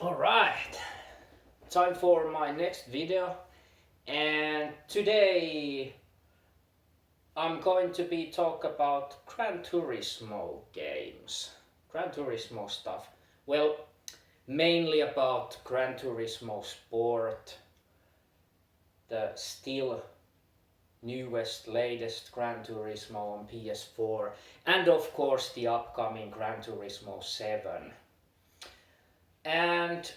Alright, time for my next video, and today I'm going to be talk about Gran Turismo games. Gran Turismo stuff. Well, mainly about Gran Turismo Sport, the still newest, latest Gran Turismo on PS4, and of course the upcoming Gran Turismo 7. And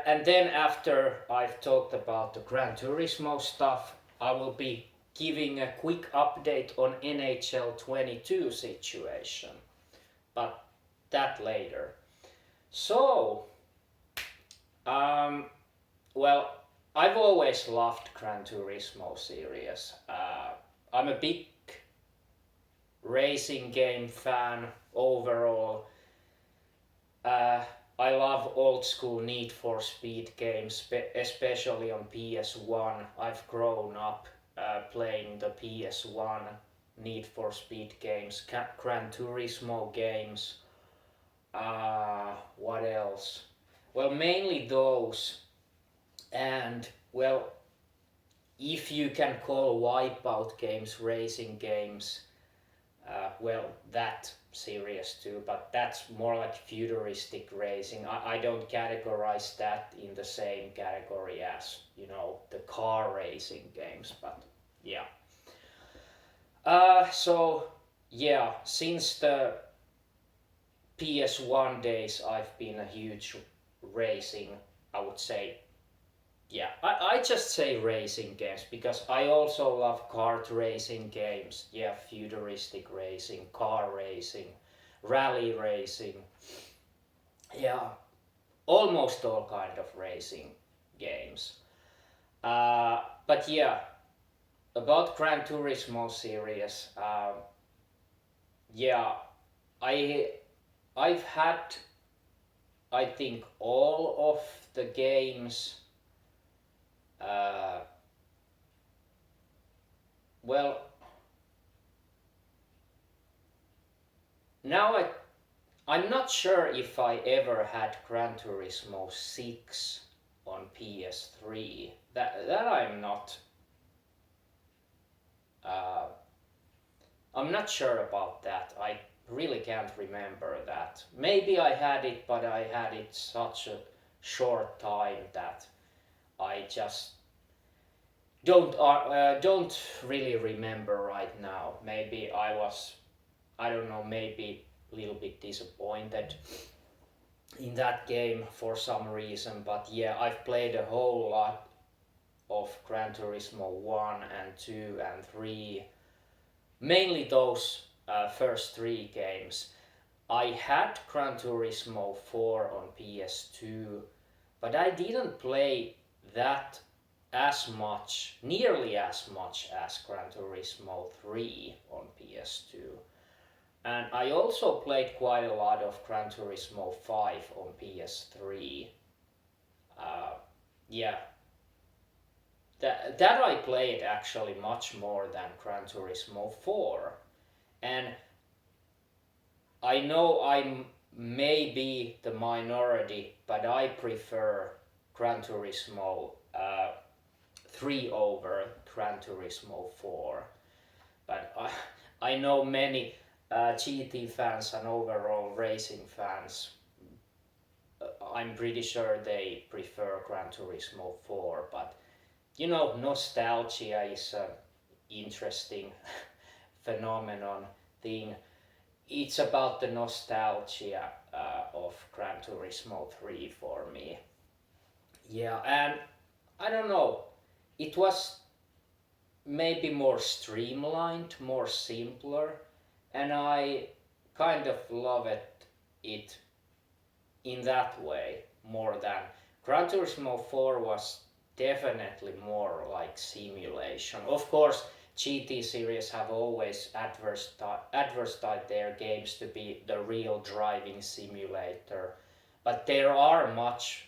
and then after I've talked about the Gran Turismo stuff, I will be giving a quick update on NHL22 situation, but that later. So, um, well, I've always loved Gran Turismo series. I'm a big racing game fan overall. Uh, I love old school Need for Speed games, especially on PS1. I've grown up playing the PS1 Need for Speed games, Gran Turismo games. What else? Well, mainly those. And, well, if you can call Wipeout games racing games, well, that series too, but that's more like futuristic racing. I don't categorize that in the same category as, the car racing games, but yeah. Since the PS1 days, I've been a huge racing, I would say, I just say racing games because I also love kart racing games. Yeah, futuristic racing, car racing, rally racing. Yeah, almost all kind of racing games. But yeah, about Gran Turismo series. Yeah, I I've had, I think, all of the games. Uh, well, now I'm not sure if I ever had Gran Turismo 6 on PS3. That uh, I'm not sure about that. I really can't remember that. Maybe I had it, but I had it such a short time that I just don't really remember right now. Maybe I don't know, maybe a little bit disappointed in that game for some reason. But yeah, I've played a whole lot of Gran Turismo 1 and 2 and 3, mainly those first three games. I had Gran Turismo 4 on PS2, but I didn't play that nearly as much as Gran Turismo 3 on PS2. And I also played quite a lot of Gran Turismo 5 on PS3. Uh, yeah, that I played actually much more than Gran Turismo 4. And I know I may be the minority, but I prefer Gran Turismo 3 over Gran Turismo 4. But I know many GT fans and overall racing fans. I'm pretty sure they prefer Gran Turismo 4, but nostalgia is an interesting phenomenon thing. It's about the nostalgia of Gran Turismo 3 for me. Yeah, and I don't know, it was maybe more streamlined, more simpler, and I kind of love it in that way more than Gran Turismo 4 was definitely more like simulation. Of course, GT series have always advertised their games to be the real driving simulator, but there are much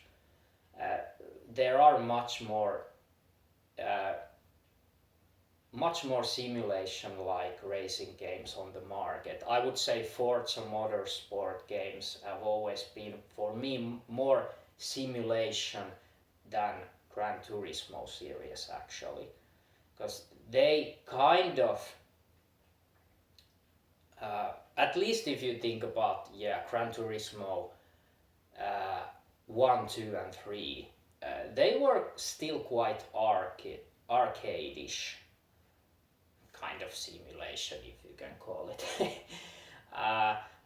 more uh, much more simulation-like racing games on the market. I would say Forza Motorsport games have always been, for me, more simulation than Gran Turismo series actually, because they kind of, at least if you think about Gran Turismo 1, 2 and 3, they were still quite arcade-ish kind of simulation, if you can call it.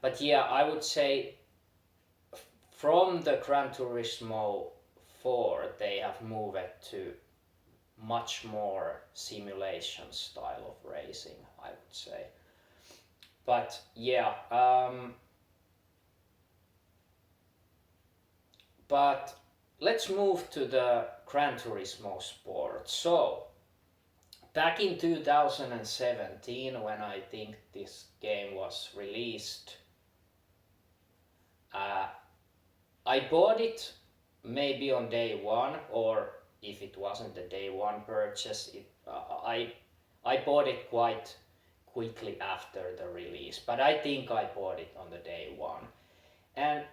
But yeah, I would say from the Gran Turismo 4 they have moved to much more simulation style of racing, I would say. But yeah, but let's move to the Gran Turismo Sport. So back in 2017, when I think this game was released, I bought it maybe on day one, or if it wasn't the day one purchase, I bought it quite quickly after the release, but I think I bought it on the day one. And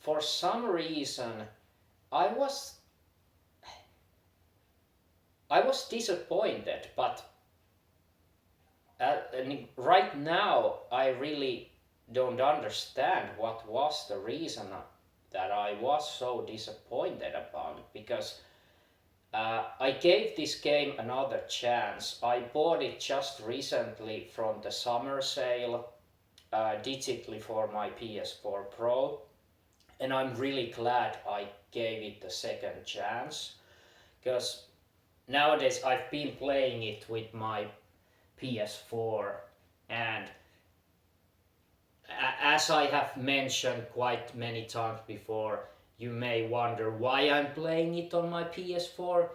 for some reason, I was disappointed, but right now I really don't understand what was the reason that I was so disappointed about it, because I gave this game another chance. I bought it just recently from the summer sale digitally for my PS4 Pro, and I'm really glad I gave it the second chance, because nowadays I've been playing it with my PS4, and as I have mentioned quite many times before, you may wonder why I'm playing it on my PS4,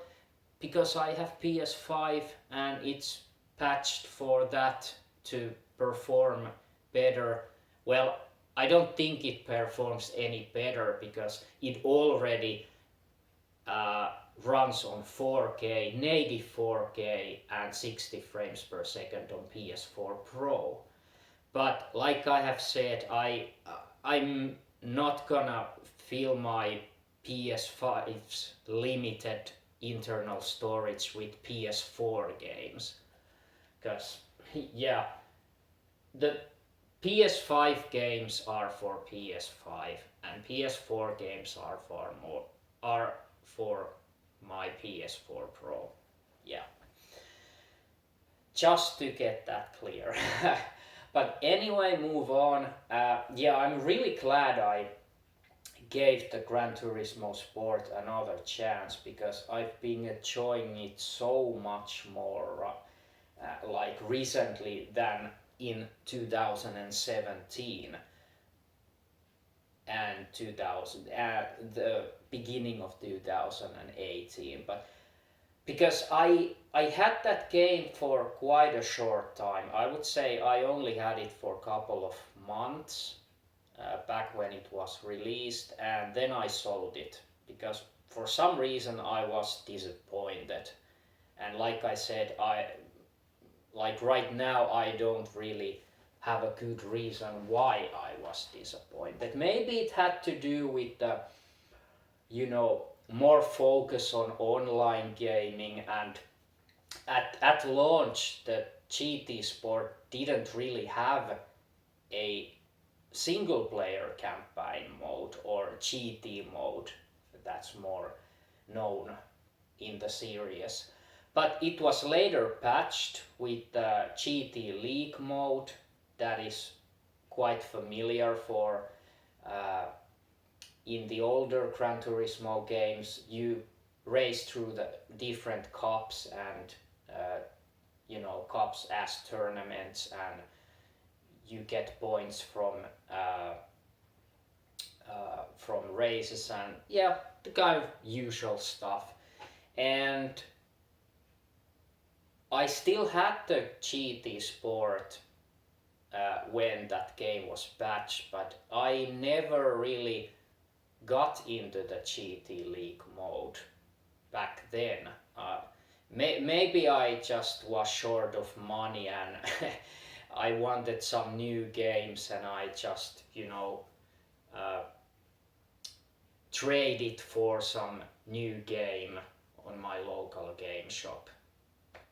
because I have PS5 and it's patched for that to perform better. Well, I don't think it performs any better, because it already runs on 4K, native 4K and 60 frames per second on PS4 Pro. But like I have said, I'm not gonna fill my PS5's limited internal storage with PS4 games, because yeah, the PS5 games are for PS5 and PS4 games are for my PS4 Pro. Yeah, just to get that clear. But anyway, move on. Yeah, I'm really glad I gave the Gran Turismo Sport another chance, because I've been enjoying it so much more like recently than in 2017 and the beginning of 2018. But because I had that game for quite a short time. I would say I only had it for a couple of months back when it was released, and then I sold it because for some reason I was disappointed. And like I said, right now I don't really have a good reason why I was disappointed. Maybe it had to do with the, more focus on online gaming, and at launch the GT Sport didn't really have a single player campaign mode, or GT mode that's more known in the series. But it was later patched with the GT League mode that is quite familiar for in the older Gran Turismo games. You race through the different cups and cups as tournaments, and you get points from races, and yeah, the kind of usual stuff. And I still had the GT Sport when that game was patched, but I never really got into the GT League mode back then. Maybe I just was short of money and I wanted some new games and I just, uh, traded for some new game on my local game shop.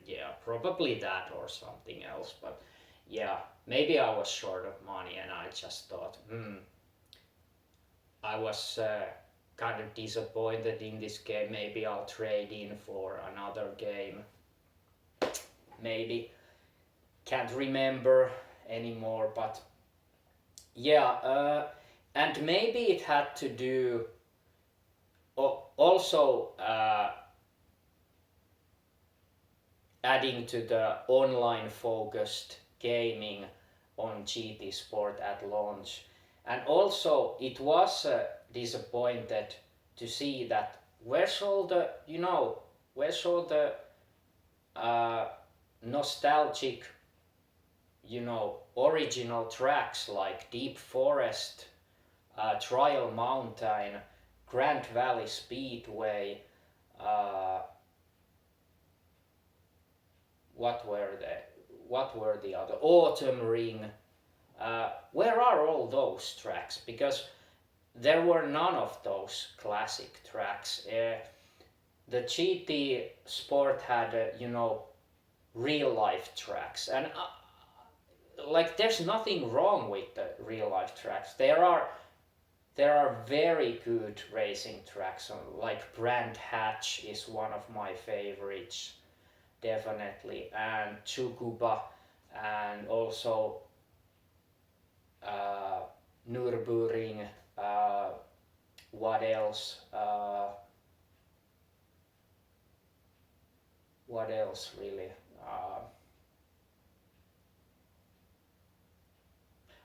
Yeah, probably that or something else, but yeah, maybe I was short of money and I just thought, I was kind of disappointed in this game, maybe I'll trade in for another game. Maybe, can't remember anymore, but yeah, and maybe it had to do also adding to the online focused gaming on GT Sport at launch. And also it was disappointed to see that where's all the, uh, nostalgic, original tracks like Deep Forest, Trial Mountain, Grand Valley Speedway, uh, what were the other, Autumn Ring. Where are all those tracks? Because there were none of those classic tracks. The GT Sport had real life tracks, and like there's nothing wrong with the real life tracks. There are very good racing tracks on, like Brand Hatch is one of my favorites, definitely, and Tsukuba, and also Nürburgring. What else? What else really?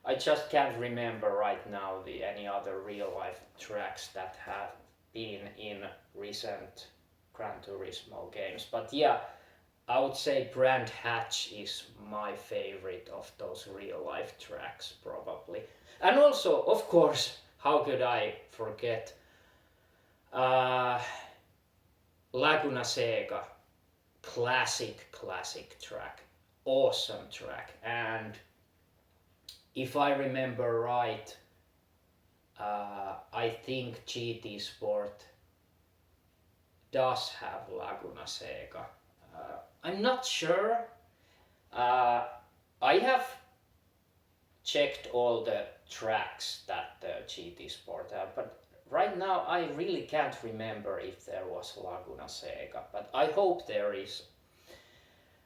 I just can't remember right now any other real life tracks that have been in recent Gran Turismo games. But yeah, I would say Brand Hatch is my favorite of those real life tracks, probably. And also, of course, how could I forget uh, Laguna Seca, classic track, awesome track. And if I remember right, I think GT Sport does have Laguna Seca. I'm not sure. I have checked all the tracks that the GT Sport have, but right now I really can't remember if there was Laguna Seca, but I hope there is.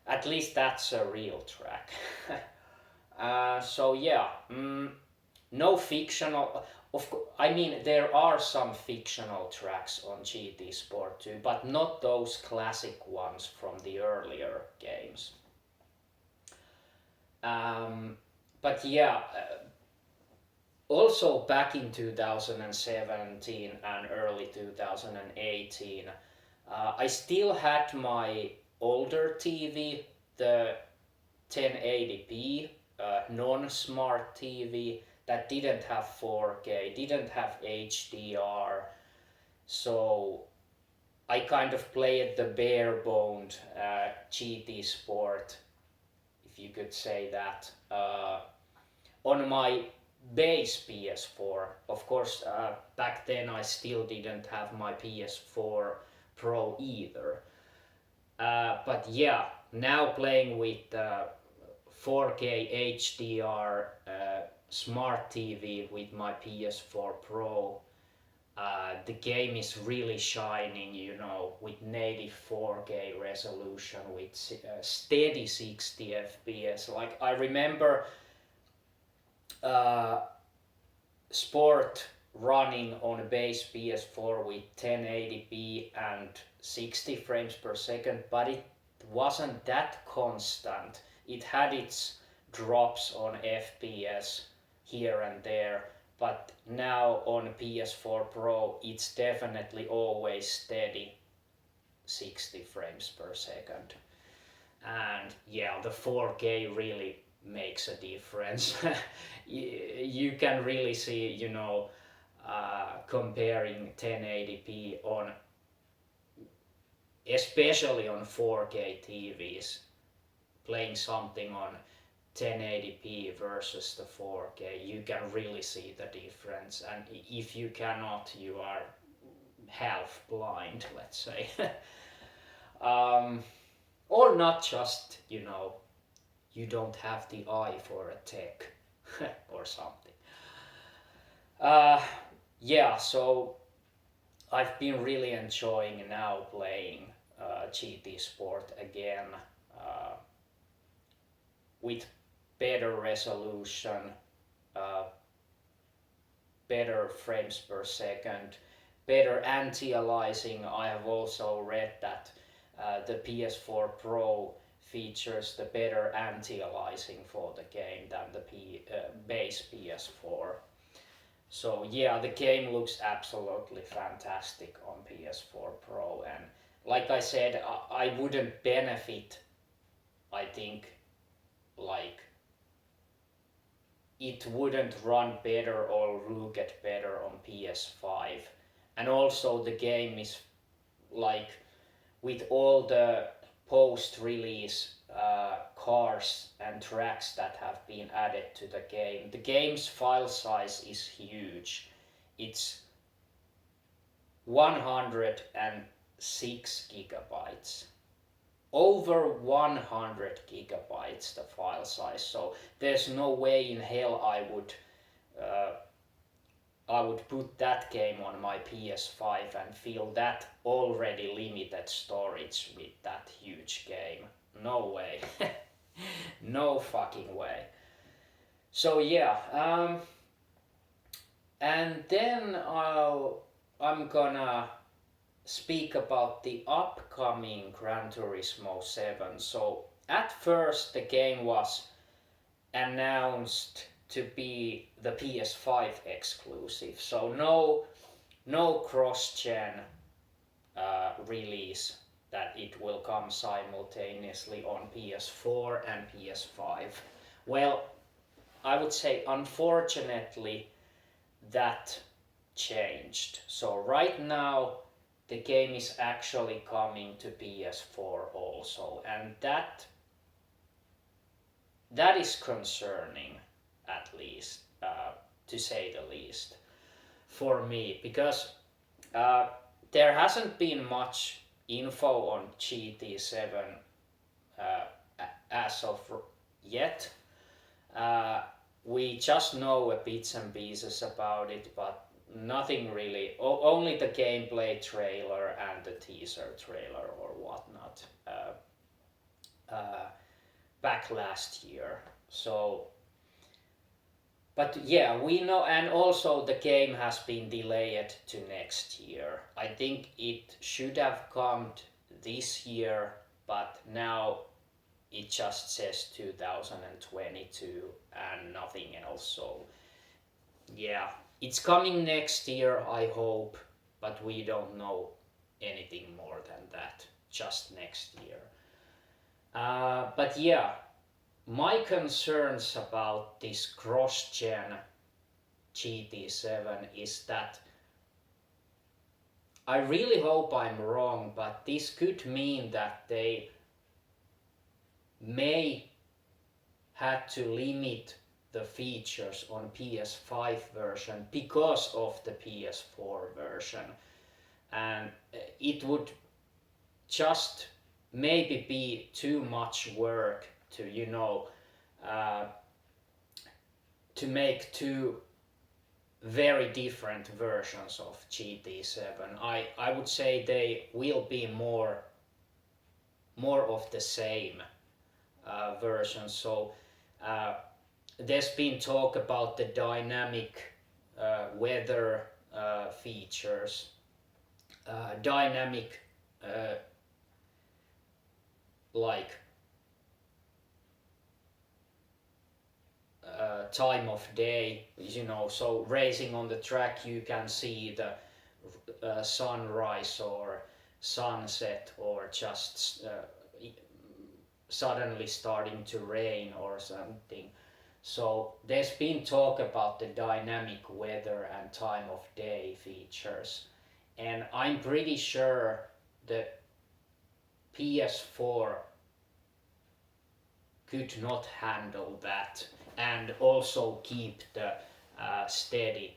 At least that's a real track. So yeah, no fictional. I mean, there are some fictional tracks on GT Sport too, but not those classic ones from the earlier games. But yeah, also back in 2017 and early 2018, I still had my older TV, the 1080p non-smart TV that didn't have 4K, didn't have HDR, so I kind of played the bare-boned GT Sport, if you could say that, on my base PS4. Of course, back then I still didn't have my PS4 Pro either. But yeah, now playing with 4K HDR smart TV with my PS4 Pro, the game is really shining, with native 4K resolution, with steady 60 FPS. Like I remember Sport running on a base PS4 with 1080p and 60 frames per second, but it wasn't that constant. It had its drops on FPS here and there, but now on PS4 Pro it's definitely always steady 60 frames per second. And yeah, the 4K really makes a difference. You can really see, comparing 1080p on especially on 4K TVs, playing something on 1080p versus the 4K, you can really see the difference. And if you cannot, you are half blind, let's say. Or not just, you don't have the eye for a tech or something. So I've been really enjoying now playing GT Sport again with better resolution, better frames per second, better anti-aliasing. I have also read that the PS4 Pro features the better anti-aliasing for the game than the base PS4. So yeah, the game looks absolutely fantastic on PS4 Pro, and like I said, I wouldn't benefit, I think, like it wouldn't run better or will get better on PS5. And also the game is like, with all the post-release cars and tracks that have been added to the game's file size is huge. It's 106 gigabytes. Over 100 gigabytes the file size, so there's no way in hell I would put that game on my PS5 and feel that already limited storage with that huge game. No way. No fucking way. So yeah, and then I'm gonna speak about the upcoming Gran Turismo 7. So at first the game was announced to be the PS5 exclusive, so no cross-gen release, that it will come simultaneously on PS4 and PS5. Well, I would say unfortunately that changed. So right now the game is actually coming to PS4 also, and that is concerning, at least, to say the least, for me, because there hasn't been much info on GT7 as of yet. We just know a bits and pieces about it, but nothing really, only the gameplay trailer and the teaser trailer or whatnot back last year. So, but yeah, we know, and also the game has been delayed to next year. I think it should have come this year, but now it just says 2022 and nothing else. So yeah, it's coming next year, I hope, but we don't know anything more than that, just next year. But yeah, my concerns about this cross-gen GT7 is that I really hope I'm wrong, but this could mean that they may have to limit the features on PS5 version because of the PS4 version, and it would just maybe be too much work to to make two very different versions of GT7. I would say they will be more of the same version. So there's been talk about the dynamic weather features, dynamic like time of day, so racing on the track you can see the sunrise or sunset, or just suddenly starting to rain or something. So there's been talk about the dynamic weather and time of day features, and I'm pretty sure that PS4 could not handle that and also keep the steady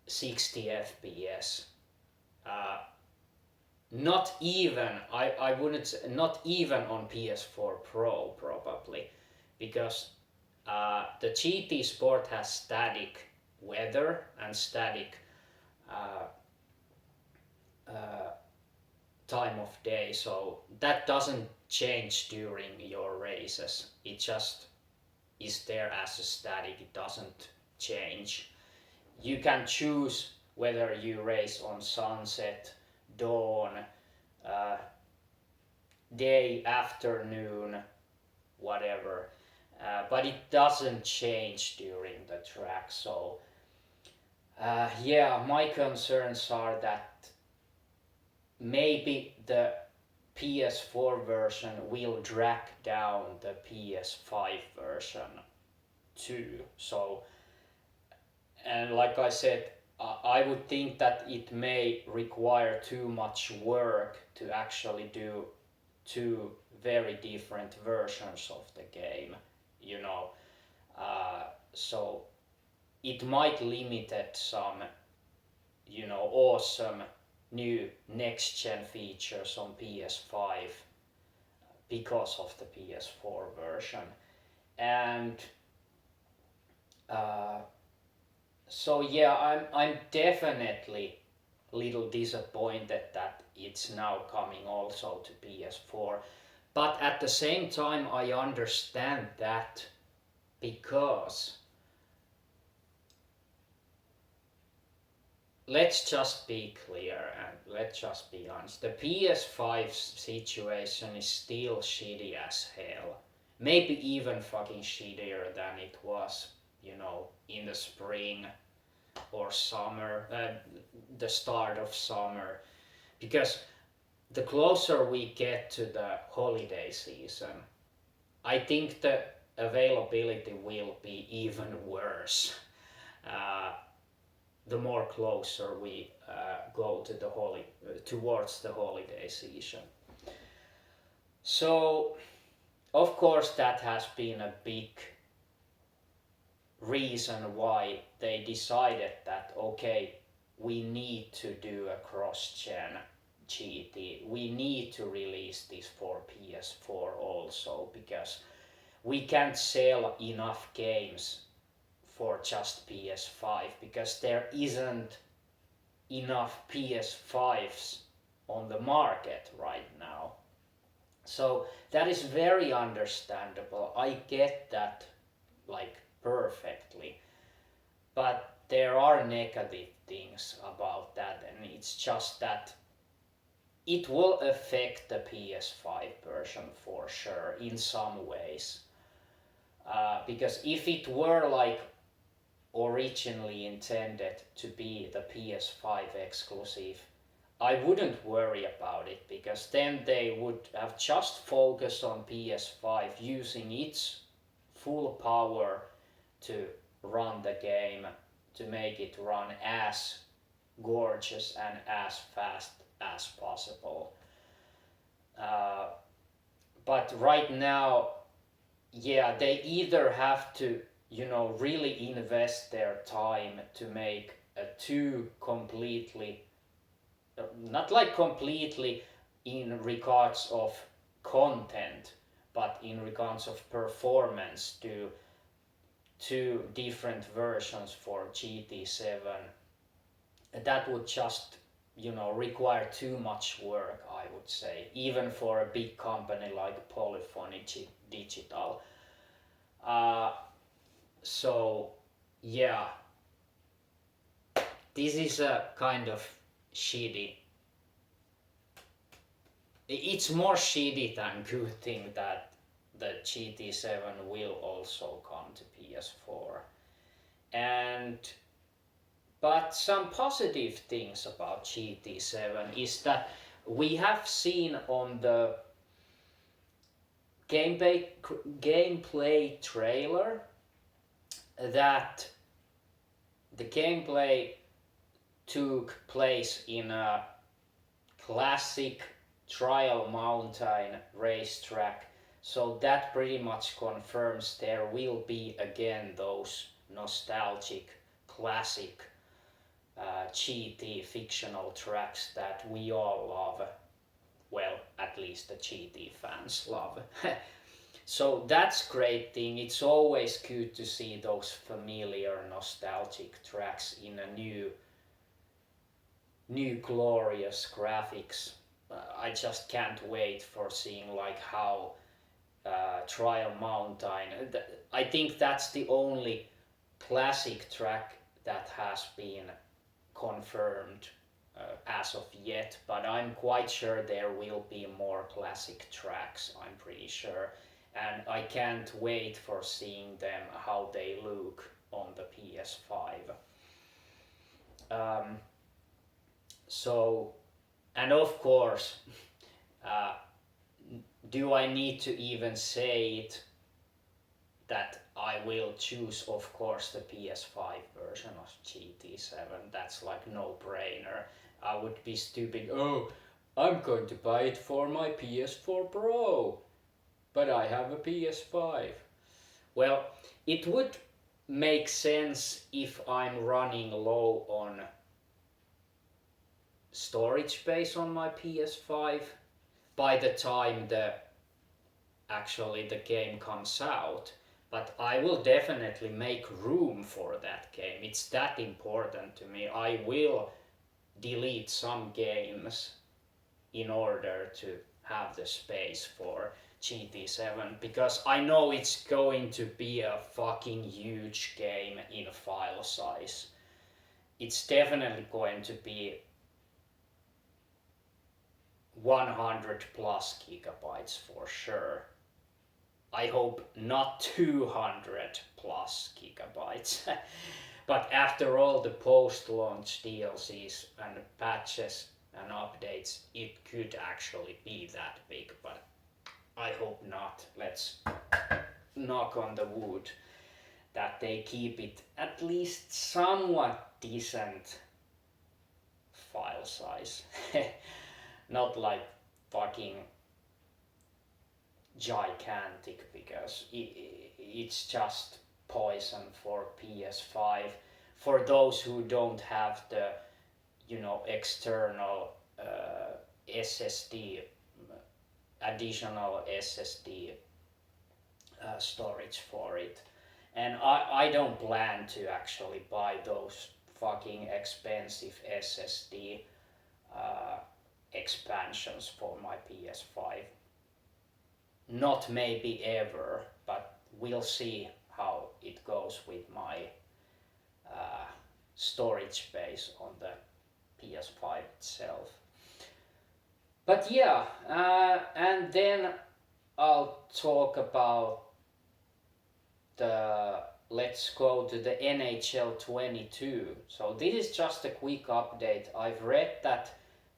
60 FPS. Not even, I wouldn't say, not even on PS4 Pro probably, because the GT Sport has static weather and static time of day, so that doesn't change during your races. It just is there as a static, it doesn't change. You can choose whether you race on sunset, dawn, day, afternoon, whatever, but it doesn't change during the track. So yeah, my concerns are that maybe the PS4 version will drag down the PS5 version too. So, and like I said, I would think that it may require too much work to actually do two very different versions of the game, you know. So it might limit some, you know, awesome new next gen features on PS5 because of the PS4 version. And so yeah, I'm definitely a little disappointed that it's now coming also to PS4. But at the same time, I understand that, because let's just be clear and let's just be honest. The PS5 situation is still shitty as hell. Maybe even fucking shittier than it was, you know, in the spring or summer, the start of summer. Because the closer we get to the holiday season, I think the availability will be even worse. The more closer we go to the towards the holiday season. So, of course, that has been a big reason why they decided that, okay, we need to do a cross-gen GT. We need to release this for PS4 also, because we can't sell enough games for just PS5, because there isn't enough PS5s on the market right now. So that is very understandable. I get that, like, perfectly. But there are negative things about that, and it's just that it will affect the PS5 version for sure in some ways. Because if it were like originally intended to be the PS5 exclusive, I wouldn't worry about it, because then they would have just focused on PS5 using its full power to run the game, to make it run as gorgeous and as fast as possible. But right now, yeah, they either have to, you know, really invest their time to make a two completely, not like completely in regards of content, but in regards of performance, to two different versions for GT7. That would just, you know, require too much work, I would say, even for a big company like Polyphony Digital. So yeah, this is a kind of shitty. It's more shitty than good thing that the GT7 will also come to PS4. But some positive things about GT7 is that we have seen on the gameplay trailer that the gameplay took place in a classic trial mountain racetrack. So that pretty much confirms there will be again those nostalgic classic GT fictional tracks that we all love. Well, at least the GT fans love. So that's great thing. It's always good to see those familiar nostalgic tracks in a new glorious graphics. I just can't wait for seeing like how Trial Mountain. I think that's the only classic track that has been confirmed as of yet, but I'm quite sure there will be more classic tracks, I'm pretty sure, and I can't wait for seeing them how they look on the PS5. So, and of course, do I need to even say it that I will choose, of course, the PS5 version of GT7. That's like no brainer. I would be stupid. Oh, I'm going to buy it for my PS4 Pro, but I have a PS5. Well, it would make sense if I'm running low on storage space on my PS5 by the time the game comes out. But I will definitely make room for that game. It's that important to me. I will delete some games in order to have the space for GT7 because I know it's going to be a fucking huge game in file size. It's definitely going to be 100 plus gigabytes for sure. I hope not 200 plus gigabytes. But after all the post-launch DLCs and patches and updates, it could actually be that big, but I hope not. Let's knock on the wood that they keep it at least somewhat decent file size. Not like fucking gigantic, because it's just poison for PS5 for those who don't have the external SSD, additional SSD storage for it. And I don't plan to actually buy those fucking expensive SSD expansions for my PS5. Not maybe ever, but we'll see how it goes with my storage space on the PS5 itself. But yeah, and then I'll talk about let's go to the NHL22. So this is just a quick update. I've read that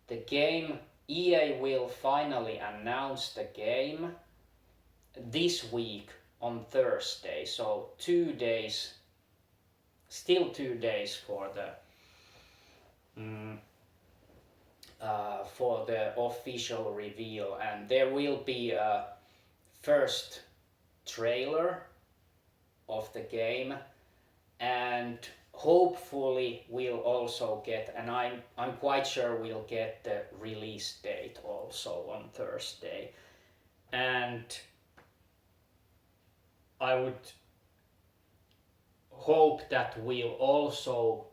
the game, EA will finally announce the game this week on Thursday. So 2 days, still 2 days for the official reveal, and there will be a first trailer of the game, and hopefully we'll also get, and I'm quite sure we'll get the release date also on Thursday. And I would hope that we'll also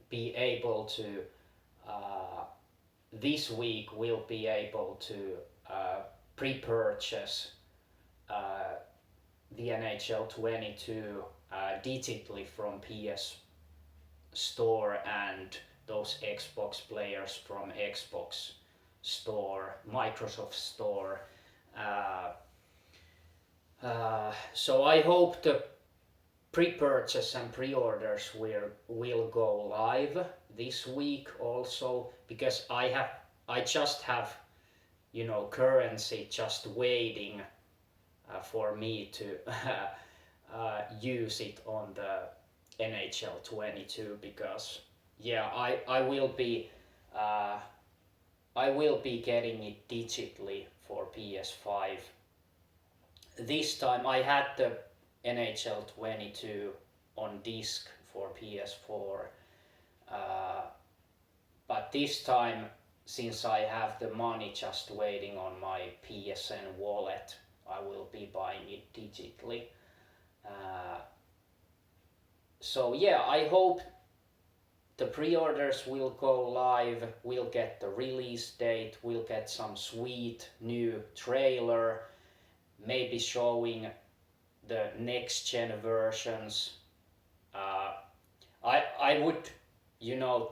be able to this week we'll be able to pre-purchase the NHL22 digitally from PS Store and those Xbox players from Xbox Store, Microsoft Store. So I hope the pre-purchase and pre-orders will go live this week also, because I just have currency just waiting for me to use it on the NHL22, because yeah, I will be Uh, I will be getting it digitally for PS5. This time I had the NHL22 on disc for PS4, but this time, since I have the money just waiting on my PSN wallet, I will be buying it digitally. So yeah, I hope the pre-orders will go live, we'll get the release date, we'll get some sweet new trailer, maybe showing the next gen versions. I would,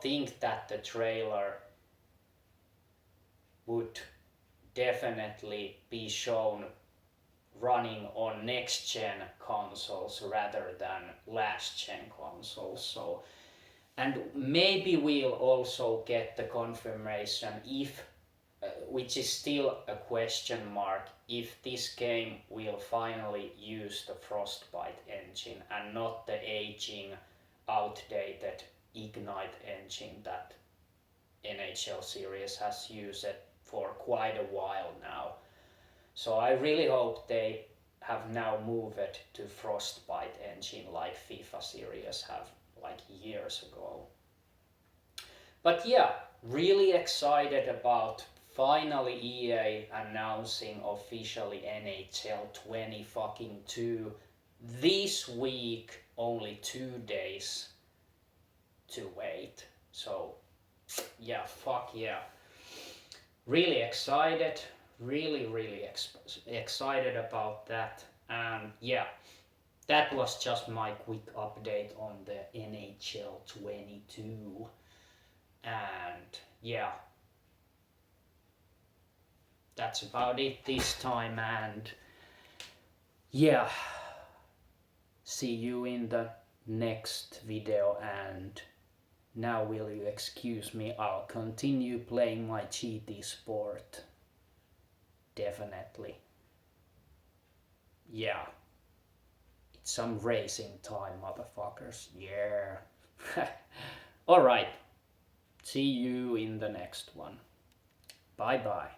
think that the trailer would definitely be shown running on next gen consoles rather than last gen consoles. So, and maybe we'll also get the confirmation if, which is still a question mark, if this game will finally use the Frostbite engine and not the aging, outdated Ignite engine that NHL series has used for quite a while now. So I really hope they have now moved it to Frostbite engine like FIFA series have like years ago. But yeah, really excited about finally EA announcing officially NHL 22 this week, only 2 days to wait. So yeah, fuck yeah. Really excited, really excited about that. And yeah, that was just my quick update on the NHL 22. And yeah, that's about it this time. And yeah, see you in the next video. And now will you excuse me, I'll continue playing my GT sport. Definitely. Yeah. It's some racing time, motherfuckers. Yeah. Alright. See you in the next one. Bye bye.